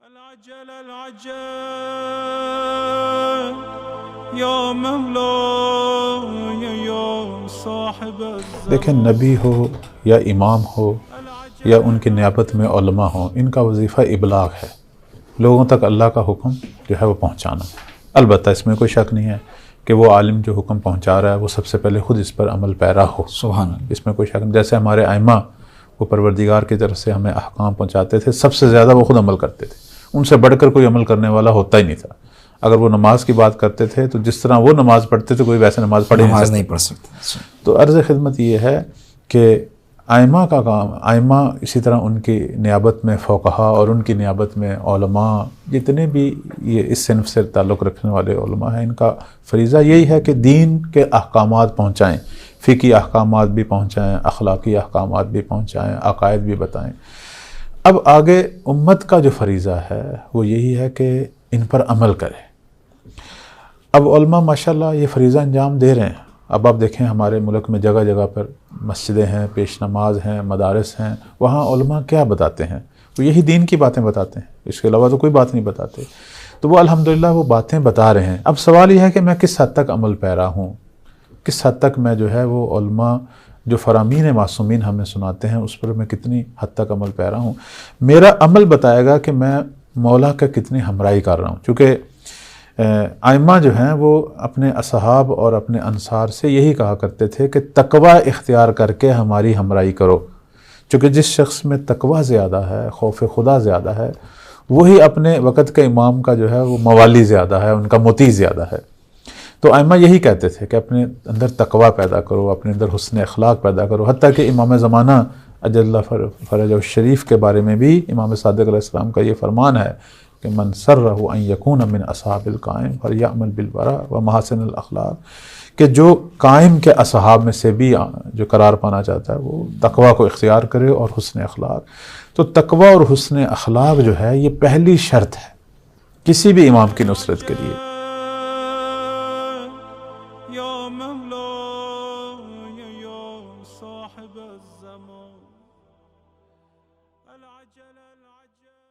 العجل العجل یا مولا یا صاحب الزمان. دیکھیں، نبی ہو یا امام ہو یا ان کی نیابت میں علماء ہوں، ان کا وظیفہ ابلاغ ہے، لوگوں تک اللہ کا حکم جو ہے وہ پہنچانا. البتہ اس میں کوئی شک نہیں ہے کہ وہ عالم جو حکم پہنچا رہا ہے وہ سب سے پہلے خود اس پر عمل پیرا ہو. سبحان اللہ. اس میں کوئی شک نہیں. جیسے ہمارے ائمہ وہ پروردگار کی طرف سے ہمیں احکام پہنچاتے تھے، سب سے زیادہ وہ خود عمل کرتے تھے، ان سے بڑھ کر کوئی عمل کرنے والا ہوتا ہی نہیں تھا. اگر وہ نماز کی بات کرتے تھے تو جس طرح وہ نماز پڑھتے تھے کوئی ویسے نماز پڑھ نہیں پڑھ سکتا. تو عرض خدمت یہ ہے کہ ائمہ کا کام، ائمہ اسی طرح ان کی نیابت میں فقہا اور ان کی نیابت میں علماء، جتنے بھی یہ اس صنف سے تعلق رکھنے والے علماء ہیں، ان کا فریضہ یہی ہے کہ دین کے احکامات پہنچائیں، فقہی احکامات بھی پہنچائیں، اخلاقی احکامات بھی پہنچائیں، عقائد بھی بتائیں. اب آگے امت کا جو فریضہ ہے وہ یہی ہے کہ ان پر عمل کرے. اب علماء ماشاءاللہ یہ فریضہ انجام دے رہے ہیں. اب آپ دیکھیں ہمارے ملک میں جگہ جگہ پر مسجدیں ہیں، پیش نماز ہیں، مدارس ہیں، وہاں علماء کیا بتاتے ہیں؟ وہ یہی دین کی باتیں بتاتے ہیں، اس کے علاوہ تو کوئی بات نہیں بتاتے. تو وہ الحمدللہ وہ باتیں بتا رہے ہیں. اب سوال یہ ہے کہ میں کس حد تک عمل پیرا ہوں، کس حد تک میں جو ہے وہ علماء جو فرامین معصومین ہمیں سناتے ہیں اس پر میں کتنی حد تک عمل پیرا ہوں. میرا عمل بتائے گا کہ میں مولا کا کتنی ہمراہی کر رہا ہوں. چونکہ ائمہ جو ہیں وہ اپنے اصحاب اور اپنے انصار سے یہی کہا کرتے تھے کہ تقوی اختیار کر کے ہماری ہمراہی کرو. چونکہ جس شخص میں تقوی زیادہ ہے، خوف خدا زیادہ ہے، وہی اپنے وقت کے امام کا جو ہے وہ موالی زیادہ ہے، ان کا مطیع زیادہ ہے. تو ائمہ یہی کہتے تھے کہ اپنے اندر تقوی پیدا کرو، اپنے اندر حسن اخلاق پیدا کرو. حتیٰ کہ امام زمانہ اجل فرجہ الشریف کے بارے میں بھی امام صادق علیہ السلام کا یہ فرمان ہے کہ من سرہ ان یکون من اصحاب القائم فلیعمل بالورع ومحاسن الاخلاق، کہ جو قائم کے اصحاب میں سے بھی جو قرار پانا چاہتا ہے وہ تقوی کو اختیار کرے اور حسن اخلاق. تو تقوی اور حسن اخلاق جو ہے یہ پہلی شرط ہے کسی بھی امام کی نصرت کے لیے. یا مولا یا صاحب الزمان. العجل العجل